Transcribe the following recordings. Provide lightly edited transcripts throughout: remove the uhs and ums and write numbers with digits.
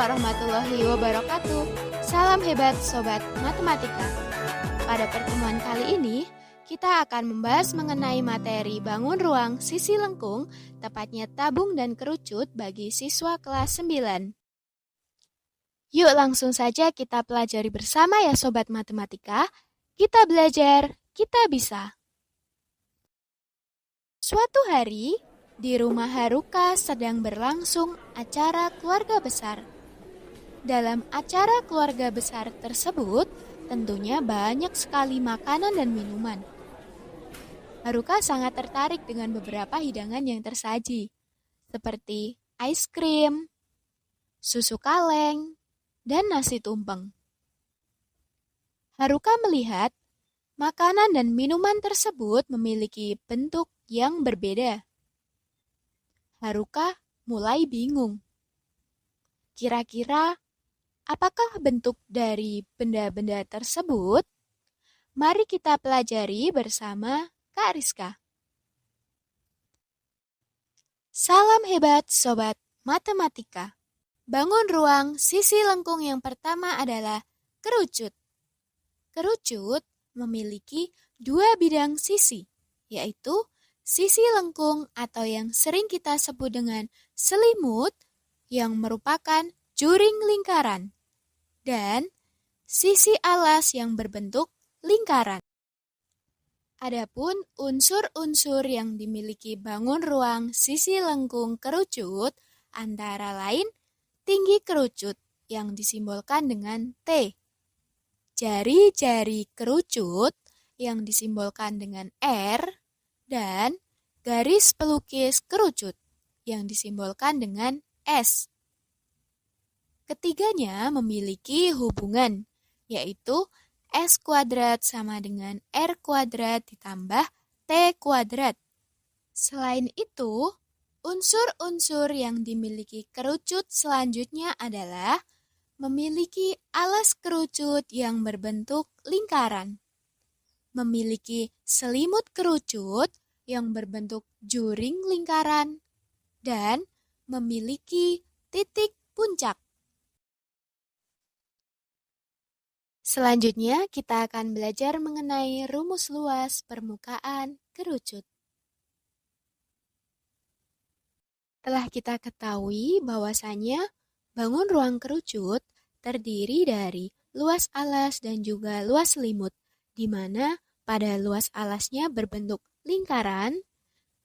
warahmatullahi wabarakatuh. Salam hebat Sobat Matematika. Pada pertemuan kali ini, kita akan membahas mengenai materi bangun ruang sisi lengkung, tepatnya tabung dan kerucut bagi siswa kelas 9. Yuk langsung saja kita pelajari bersama ya Sobat Matematika. Kita belajar, kita bisa. Suatu hari, di rumah Haruka sedang berlangsung acara keluarga besar. Dalam acara keluarga besar tersebut, tentunya banyak sekali makanan dan minuman. Haruka sangat tertarik dengan beberapa hidangan yang tersaji, seperti es krim, susu kaleng, dan nasi tumpeng. Haruka melihat makanan dan minuman tersebut memiliki bentuk yang berbeda. Haruka mulai bingung. Kira-kira apakah bentuk dari benda-benda tersebut? Mari kita pelajari bersama Kak Rizka. Salam hebat Sobat Matematika. Bangun ruang sisi lengkung yang pertama adalah kerucut. Kerucut memiliki dua bidang sisi, yaitu sisi lengkung atau yang sering kita sebut dengan selimut yang merupakan juring lingkaran dan sisi alas yang berbentuk lingkaran. Adapun unsur-unsur yang dimiliki bangun ruang sisi lengkung kerucut antara lain tinggi kerucut yang disimbolkan dengan T, jari-jari kerucut yang disimbolkan dengan R, dan garis pelukis kerucut yang disimbolkan dengan S. Ketiganya memiliki hubungan, yaitu S kuadrat sama dengan R kuadrat ditambah T kuadrat. Selain itu, unsur-unsur yang dimiliki kerucut selanjutnya adalah memiliki alas kerucut yang berbentuk lingkaran, memiliki selimut kerucut yang berbentuk juring lingkaran, dan memiliki titik puncak. Selanjutnya, kita akan belajar mengenai rumus luas permukaan kerucut. Telah kita ketahui bahwasanya bangun ruang kerucut terdiri dari luas alas dan juga luas selimut, di mana pada luas alasnya berbentuk lingkaran,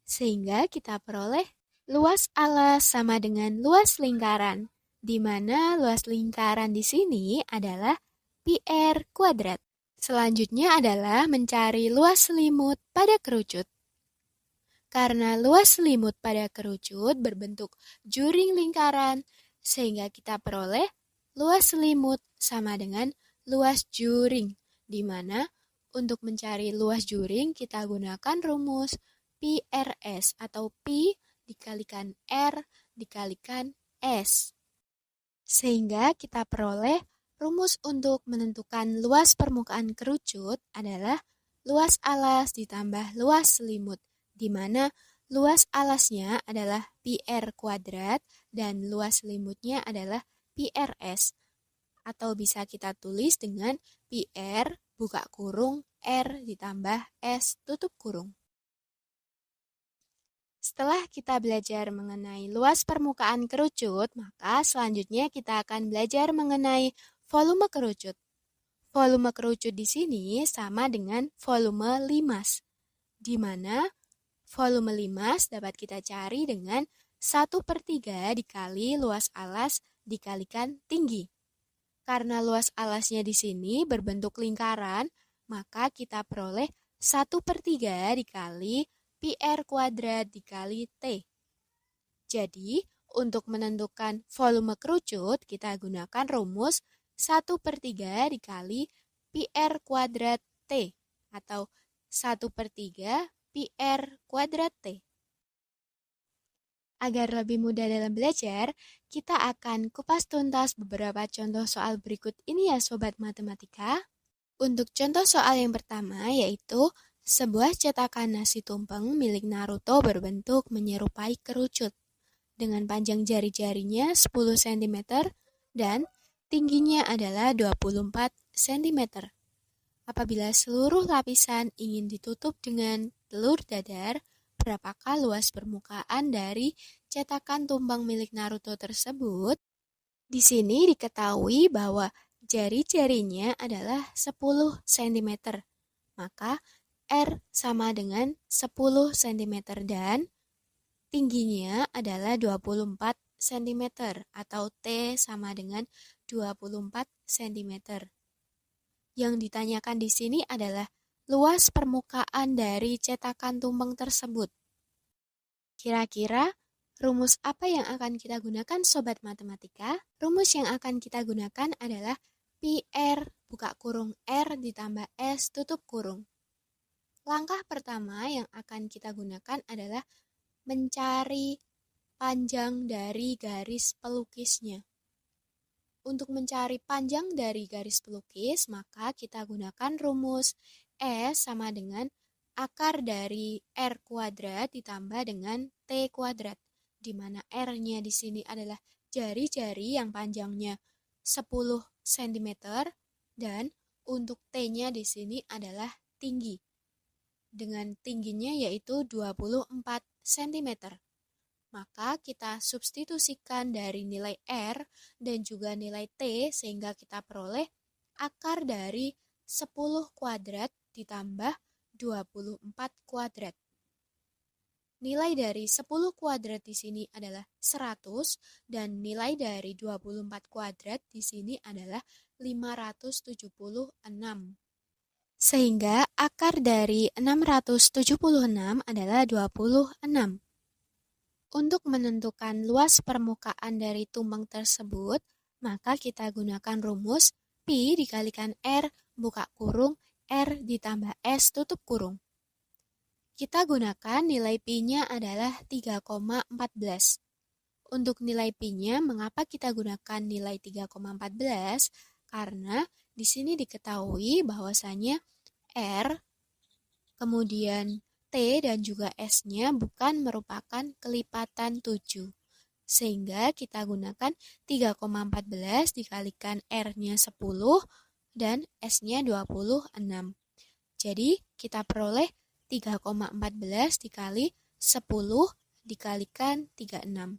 sehingga kita peroleh luas alas sama dengan luas lingkaran, di mana luas lingkaran di sini adalah pi r kuadrat. Selanjutnya adalah mencari luas selimut pada kerucut. Karena luas selimut pada kerucut berbentuk juring lingkaran, sehingga kita peroleh luas selimut sama dengan luas juring, di mana untuk mencari luas juring kita gunakan rumus pi rs atau pi dikalikan r dikalikan s. Sehingga kita peroleh rumus untuk menentukan luas permukaan kerucut adalah luas alas ditambah luas selimut, di mana luas alasnya adalah pi r kuadrat dan luas selimutnya adalah pi rs. Atau bisa kita tulis dengan pi r buka kurung r ditambah s tutup kurung. Setelah kita belajar mengenai luas permukaan kerucut, maka selanjutnya kita akan belajar mengenai volume kerucut. Volume kerucut di sini sama dengan volume limas, di mana volume limas dapat kita cari dengan 1/3 dikali luas alas dikalikan tinggi. Karena luas alasnya di sini berbentuk lingkaran, maka kita peroleh 1/3 dikali pi r kuadrat dikali T. Jadi, untuk menentukan volume kerucut, kita gunakan rumus 1/3 dikali pi r kuadrat T, atau 1/3 pi r kuadrat T. Agar lebih mudah dalam belajar, kita akan kupas tuntas beberapa contoh soal berikut ini ya Sobat Matematika. Untuk contoh soal yang pertama yaitu sebuah cetakan nasi tumpeng milik Naruto berbentuk menyerupai kerucut. Dengan panjang jari-jarinya 10 cm dan tingginya adalah 24 cm. Apabila seluruh lapisan ingin ditutup dengan telur dadar, berapakah luas permukaan dari cetakan tumpeng milik Naruto tersebut? Di sini diketahui bahwa jari-jarinya adalah 10 cm. Maka R sama dengan 10 cm dan tingginya adalah 24 cm atau T sama dengan 24 cm. Yang ditanyakan di sini adalah luas permukaan dari cetakan tumpeng tersebut. Kira-kira rumus apa yang akan kita gunakan Sobat Matematika? Rumus yang akan kita gunakan adalah Pi R buka kurung R ditambah S tutup kurung. Langkah pertama yang akan kita gunakan adalah mencari panjang dari garis pelukisnya. Untuk mencari panjang dari garis pelukis, maka kita gunakan rumus S sama dengan akar dari R kuadrat ditambah dengan T kuadrat, di mana R-nya di sini adalah jari-jari yang panjangnya 10 cm dan untuk T-nya di sini adalah tinggi, dengan tingginya yaitu 24 cm. Maka kita substitusikan dari nilai R dan juga nilai T sehingga kita peroleh akar dari 10 kuadrat ditambah 24 kuadrat. Nilai dari 10 kuadrat di sini adalah 100 dan nilai dari 24 kuadrat di sini adalah 576. Sehingga akar dari 676 adalah 26. Untuk menentukan luas permukaan dari tumpeng tersebut, maka kita gunakan rumus Pi dikalikan R buka kurung R ditambah S tutup kurung. Kita gunakan nilai Pi-nya adalah 3,14. Untuk nilai Pi-nya, mengapa kita gunakan nilai 3,14? Karena di sini diketahui bahwasanya R, kemudian T dan juga S-nya bukan merupakan kelipatan 7. Sehingga kita gunakan 3,14 dikalikan R-nya 10 dan S-nya 26. Jadi kita peroleh 3,14 dikali 10 dikalikan 36.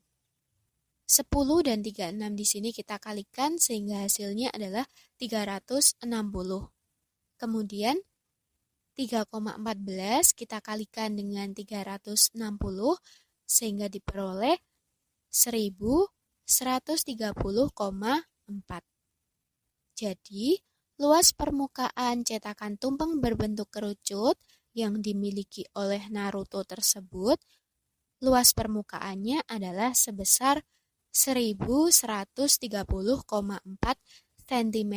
10 dan 36 di sini kita kalikan sehingga hasilnya adalah 360. Kemudian 3,14 kita kalikan dengan 360 sehingga diperoleh 1130,4. Jadi, luas permukaan cetakan tumpeng berbentuk kerucut yang dimiliki oleh Naruto tersebut, luas permukaannya adalah sebesar 1130,4 cm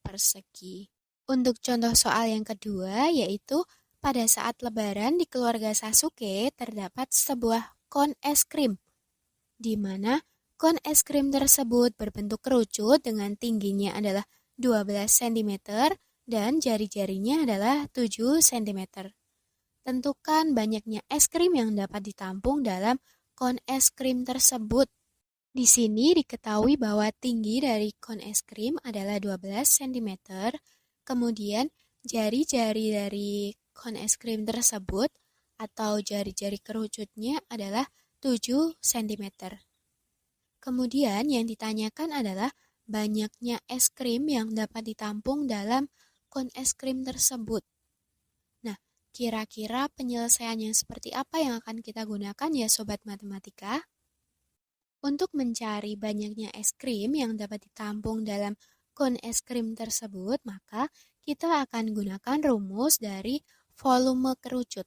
persegi. Untuk contoh soal yang kedua, yaitu pada saat Lebaran di keluarga Sasuke terdapat sebuah kon es krim, di mana kon es krim tersebut berbentuk kerucut dengan tingginya adalah 12 cm dan jari-jarinya adalah 7 cm. Tentukan banyaknya es krim yang dapat ditampung dalam kon es krim tersebut. Di sini diketahui bahwa tinggi dari kon es krim adalah 12 cm, kemudian jari-jari dari kon es krim tersebut atau jari-jari kerucutnya adalah 7 cm. Kemudian yang ditanyakan adalah banyaknya es krim yang dapat ditampung dalam kon es krim tersebut. Nah, kira-kira penyelesaian yang seperti apa yang akan kita gunakan ya Sobat Matematika? Untuk mencari banyaknya es krim yang dapat ditampung dalam kon es krim tersebut, maka kita akan gunakan rumus dari volume kerucut.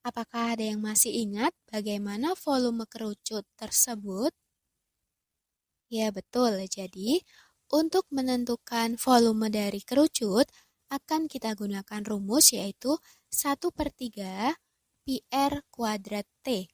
Apakah ada yang masih ingat bagaimana volume kerucut tersebut? Ya betul, jadi untuk menentukan volume dari kerucut akan kita gunakan rumus yaitu 1/3 Pi R kuadrat T.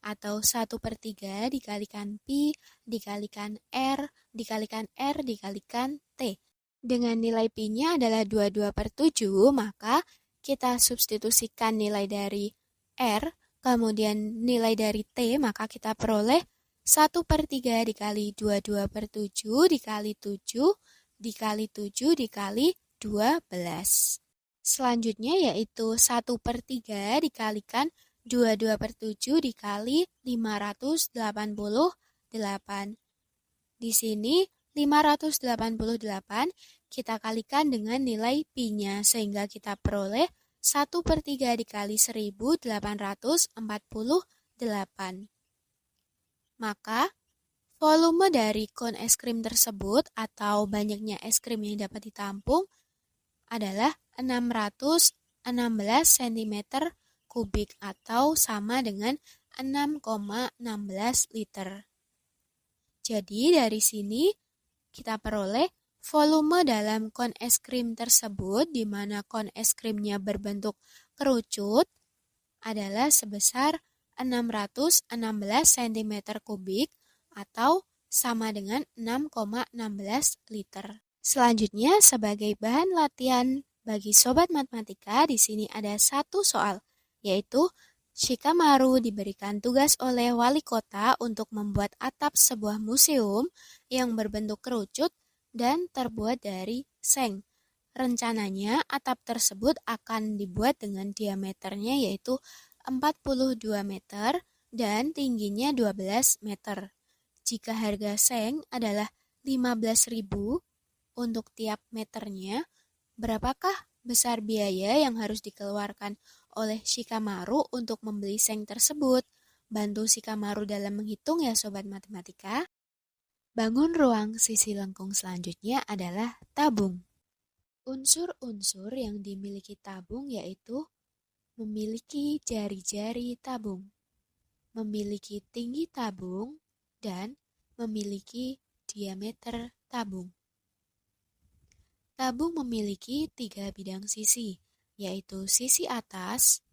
Atau 1/3 dikalikan Pi dikalikan R dikalikan R dikalikan T. Dengan nilai Pi-nya adalah 22/7, maka kita substitusikan nilai dari R, kemudian nilai dari T, maka kita peroleh 1/3 dikali 22/7 dikali 7 dikali 7 dikali 12. Selanjutnya yaitu 1/3 dikalikan 22/7 dikali 588. Di sini 588 kita kalikan dengan nilai pi-nya sehingga kita peroleh 1/3 dikali 1848. Maka volume dari kon es krim tersebut atau banyaknya es krim yang dapat ditampung adalah 616 cm kubik atau sama dengan 6,16 liter. Jadi dari sini kita peroleh volume dalam kon es krim tersebut di mana kon es krimnya berbentuk kerucut adalah sebesar 616 cm kubik atau sama dengan 6,16 liter. Selanjutnya sebagai bahan latihan bagi sobat matematika di sini ada satu soal, yaitu Shikamaru diberikan tugas oleh wali kota untuk membuat atap sebuah museum yang berbentuk kerucut dan terbuat dari seng. Rencananya atap tersebut akan dibuat dengan diameternya yaitu 42 meter dan tingginya 12 meter. Jika harga seng adalah 15.000 untuk tiap meternya, berapakah besar biaya yang harus dikeluarkan oleh Shikamaru untuk membeli seng tersebut? Bantu Shikamaru dalam menghitung ya sobat matematika. Bangun ruang sisi lengkung selanjutnya adalah tabung. Unsur-unsur yang dimiliki tabung yaitu memiliki jari-jari tabung, memiliki tinggi tabung, dan memiliki diameter tabung. Tabung memiliki 3 bidang sisi, yaitu sisi atas,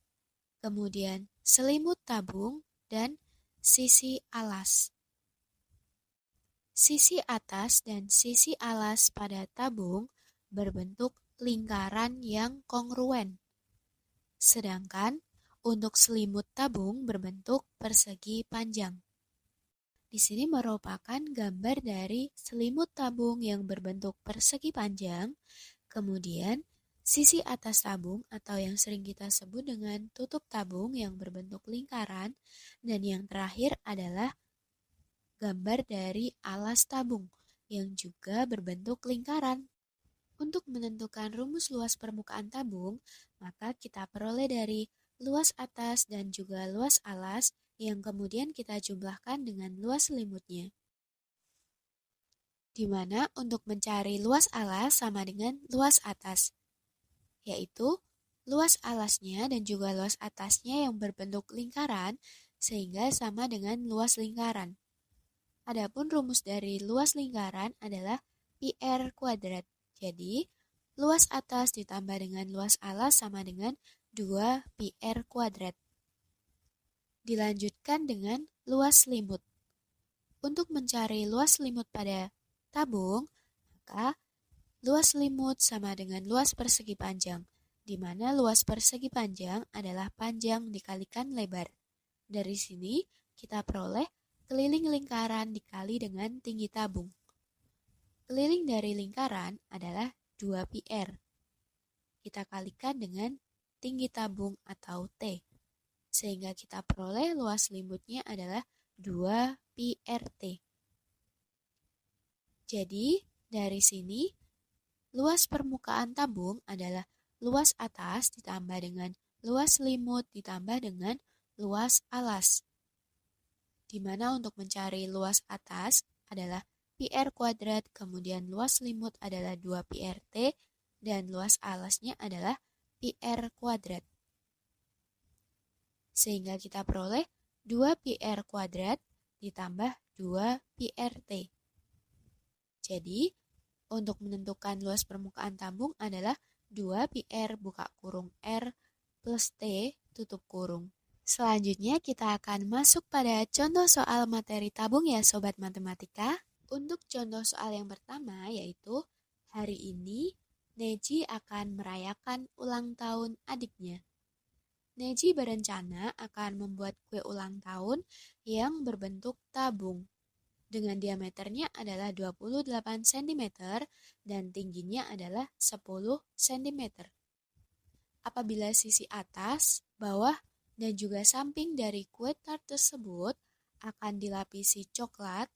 kemudian selimut tabung, dan sisi alas. Sisi atas dan sisi alas pada tabung berbentuk lingkaran yang kongruen. Sedangkan untuk selimut tabung berbentuk persegi panjang. Di sini merupakan gambar dari selimut tabung yang berbentuk persegi panjang, kemudian sisi atas tabung atau yang sering kita sebut dengan tutup tabung yang berbentuk lingkaran, dan yang terakhir adalah gambar dari alas tabung yang juga berbentuk lingkaran. Untuk menentukan rumus luas permukaan tabung, maka kita peroleh dari luas atas dan juga luas alas yang kemudian kita jumlahkan dengan luas selimutnya. Di mana untuk mencari luas alas sama dengan luas atas, yaitu luas alasnya dan juga luas atasnya yang berbentuk lingkaran sehingga sama dengan luas lingkaran. Adapun rumus dari luas lingkaran adalah pi r kuadrat. Jadi, luas atas ditambah dengan luas alas sama dengan 2 pi r kuadrat. Dilanjutkan dengan luas selimut. Untuk mencari luas selimut pada tabung, maka luas selimut sama dengan luas persegi panjang, di mana luas persegi panjang adalah panjang dikalikan lebar. Dari sini, kita peroleh keliling lingkaran dikali dengan tinggi tabung. Keliling dari lingkaran adalah 2 pi r. Kita kalikan dengan tinggi tabung atau T. Sehingga kita peroleh luas selimutnya adalah 2 pi rt. Jadi, dari sini, luas permukaan tabung adalah luas atas ditambah dengan luas selimut ditambah dengan luas alas. Di mana untuk mencari luas atas adalah pi r kuadrat, kemudian luas selimut adalah 2 pi rt, dan luas alasnya adalah pi r kuadrat. Sehingga kita peroleh 2 pi r kuadrat ditambah 2 pi rt. Jadi, untuk menentukan luas permukaan tabung adalah 2 pi r buka kurung r plus t tutup kurung. Selanjutnya kita akan masuk pada contoh soal materi tabung ya sobat matematika. Untuk contoh soal yang pertama yaitu hari ini Neji akan merayakan ulang tahun adiknya. Neji berencana akan membuat kue ulang tahun yang berbentuk tabung. Dengan diameternya adalah 28 cm dan tingginya adalah 10 cm. Apabila sisi atas, bawah, dan juga samping dari kue tart tersebut akan dilapisi coklat,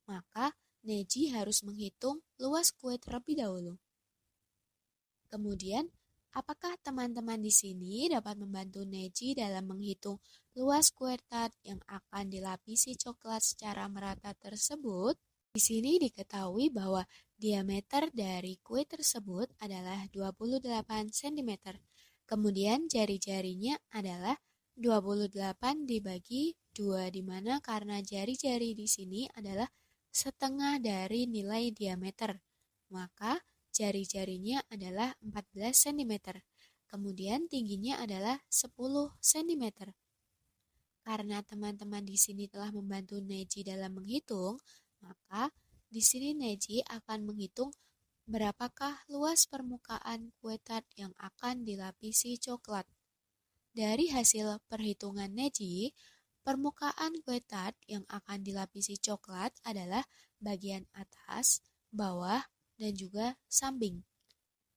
maka Neji harus menghitung luas kue terlebih dahulu. Kemudian, apakah teman-teman di sini dapat membantu Neji dalam menghitung luas kue tart yang akan dilapisi coklat secara merata tersebut? Di sini diketahui bahwa diameter dari kue tersebut adalah 28 cm. Kemudian jari-jarinya adalah 28 dibagi 2, di mana karena jari-jari di sini adalah setengah dari nilai diameter, maka jari-jarinya adalah 14 cm. Kemudian tingginya adalah 10 cm. Karena teman-teman di sini telah membantu Neji dalam menghitung, maka di sini Neji akan menghitung berapakah luas permukaan kue tart yang akan dilapisi coklat. Dari hasil perhitungan Neji, permukaan kue tart yang akan dilapisi coklat adalah bagian atas, bawah, dan juga samping.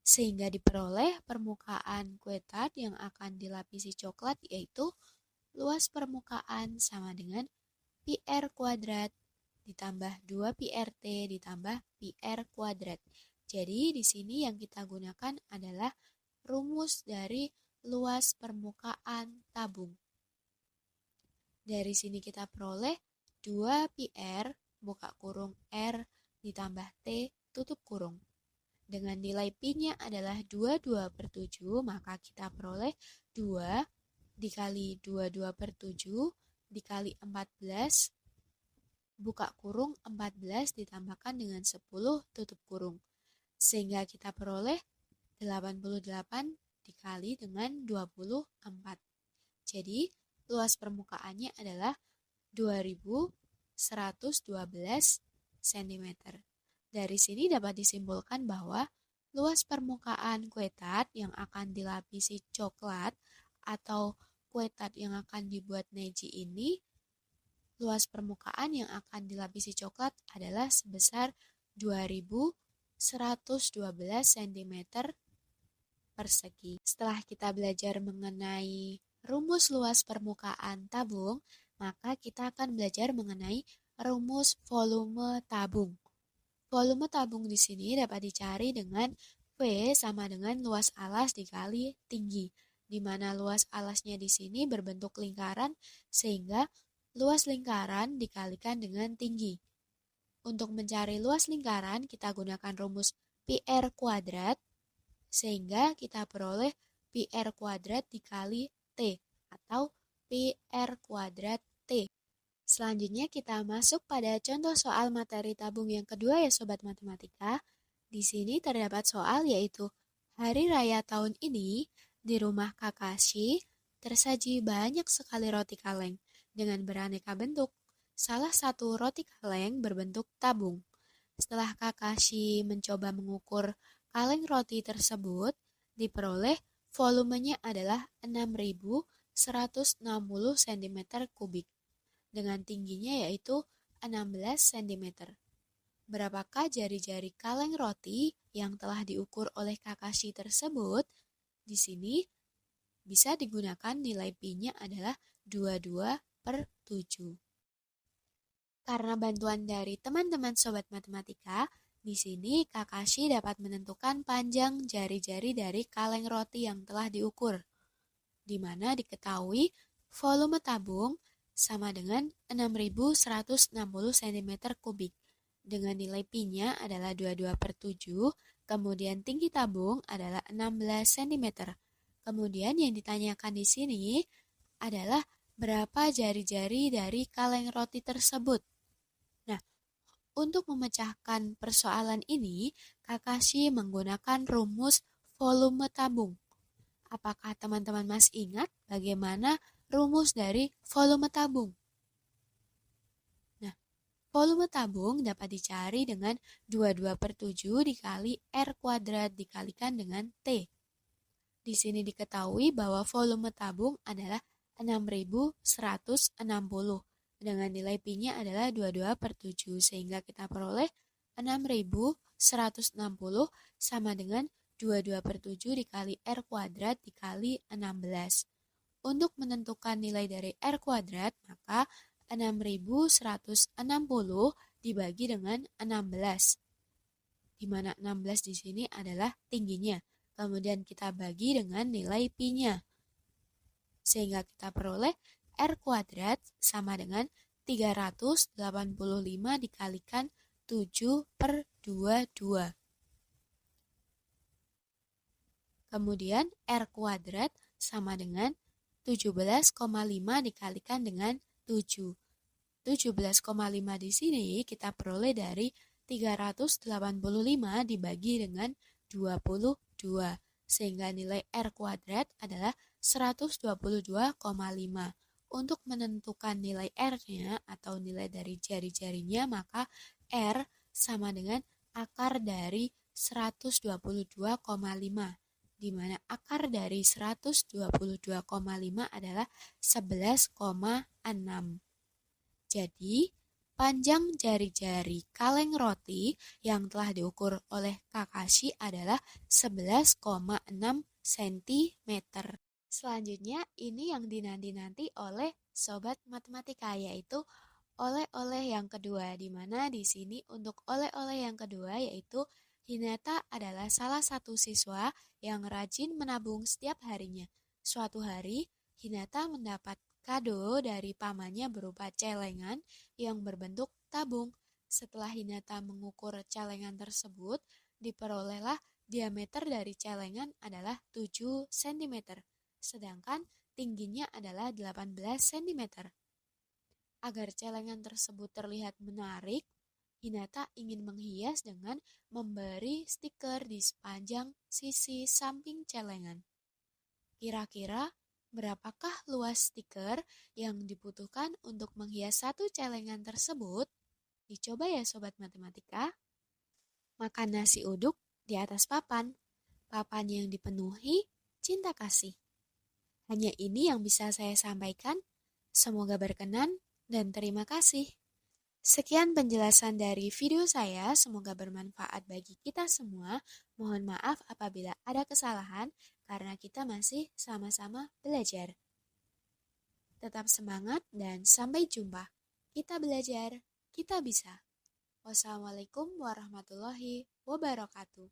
Sehingga diperoleh permukaan kue tart yang akan dilapisi coklat yaitu luas permukaan sama dengan pi r kuadrat ditambah 2 pi rt ditambah pi r kuadrat. Jadi di sini yang kita gunakan adalah rumus dari luas permukaan tabung. Dari sini kita peroleh 2 pi r buka kurung r ditambah t tutup kurung. Dengan nilai pi-nya adalah 22/7, maka kita peroleh 2 dikali 22/7 dikali 14 buka kurung 14 ditambahkan dengan 10 tutup kurung. Sehingga kita peroleh 88 dikali dengan 24. Jadi luas permukaannya adalah 2112 cm. Dari sini dapat disimpulkan bahwa luas permukaan kue tart yang akan dilapisi coklat atau kue tart yang akan dibuat Neji ini, luas permukaan yang akan dilapisi coklat adalah sebesar 2112 cm persegi. Setelah kita belajar mengenai rumus luas permukaan tabung, maka kita akan belajar mengenai rumus volume tabung. Volume tabung di sini dapat dicari dengan V sama dengan luas alas dikali tinggi, di mana luas alasnya di sini berbentuk lingkaran sehingga luas lingkaran dikalikan dengan tinggi. Untuk mencari luas lingkaran kita gunakan rumus pi r kuadrat sehingga kita peroleh pi r kuadrat dikali t atau pi r kuadrat t. Selanjutnya kita masuk pada contoh soal materi tabung yang kedua ya Sobat Matematika. Di sini terdapat soal yaitu hari raya tahun ini di rumah Kakashi tersaji banyak sekali roti kaleng dengan beraneka bentuk. Salah satu roti kaleng berbentuk tabung. Setelah Kakashi mencoba mengukur kaleng roti tersebut, diperoleh volumenya adalah 6.160 cm kubik. Dengan tingginya yaitu 16 cm. Berapakah jari-jari kaleng roti yang telah diukur oleh Kakashi tersebut? Di sini bisa digunakan nilai pi-nya adalah 22/7. Karena bantuan dari teman-teman Sobat Matematika, di sini Kakashi dapat menentukan panjang jari-jari dari kaleng roti yang telah diukur, di mana diketahui volume tabung sama dengan 6.160 cm kubik. Dengan nilai pi-nya adalah 22/7, kemudian tinggi tabung adalah 16 cm. Kemudian yang ditanyakan di sini adalah berapa jari-jari dari kaleng roti tersebut. Nah, untuk memecahkan persoalan ini, Kakashi menggunakan rumus volume tabung. Apakah teman-teman masih ingat bagaimana rumus dari volume tabung? Nah, volume tabung dapat dicari dengan 22/7 dikali R kuadrat dikalikan dengan T. di sini diketahui bahwa volume tabung adalah 6.160 dengan nilai Pi-nya adalah 22/7 sehingga kita peroleh 6.160 sama dengan 22/7 dikali R kuadrat dikali 16. Untuk menentukan nilai dari R kuadrat, maka 6.160 dibagi dengan 16, di mana 16 di sini adalah tingginya. Kemudian kita bagi dengan nilai Pi-nya. Sehingga kita peroleh R kuadrat sama dengan 385 dikalikan 7/22. Kemudian R kuadrat sama dengan 17,5 dikalikan dengan 7. 17,5 di sini kita peroleh dari 385 dibagi dengan 22, sehingga nilai R kuadrat adalah 122,5. Untuk menentukan nilai R-nya atau nilai dari jari-jarinya, maka R sama dengan akar dari 122,5, di mana akar dari 122,5 adalah 11,6. Jadi, panjang jari-jari kaleng roti yang telah diukur oleh Kakashi adalah 11,6 cm. Selanjutnya, ini yang dinanti-nanti oleh Sobat Matematika, yaitu oleh-oleh yang kedua, di mana di sini untuk oleh-oleh yang kedua yaitu Hinata adalah salah satu siswa yang rajin menabung setiap harinya. Suatu hari, Hinata mendapat kado dari pamannya berupa celengan yang berbentuk tabung. Setelah Hinata mengukur celengan tersebut, diperolehlah diameter dari celengan adalah 7 cm, sedangkan tingginya adalah 18 cm. Agar celengan tersebut terlihat menarik, Hinata ingin menghias dengan memberi stiker di sepanjang sisi samping celengan. Kira-kira berapakah luas stiker yang dibutuhkan untuk menghias satu celengan tersebut? Dicoba ya Sobat Matematika. Makan nasi uduk di atas papan. Papan yang dipenuhi cinta kasih. Hanya ini yang bisa saya sampaikan. Semoga berkenan dan terima kasih. Sekian penjelasan dari video saya, semoga bermanfaat bagi kita semua. Mohon maaf apabila ada kesalahan, karena kita masih sama-sama belajar. Tetap semangat dan sampai jumpa. Kita belajar, kita bisa. Wassalamualaikum warahmatullahi wabarakatuh.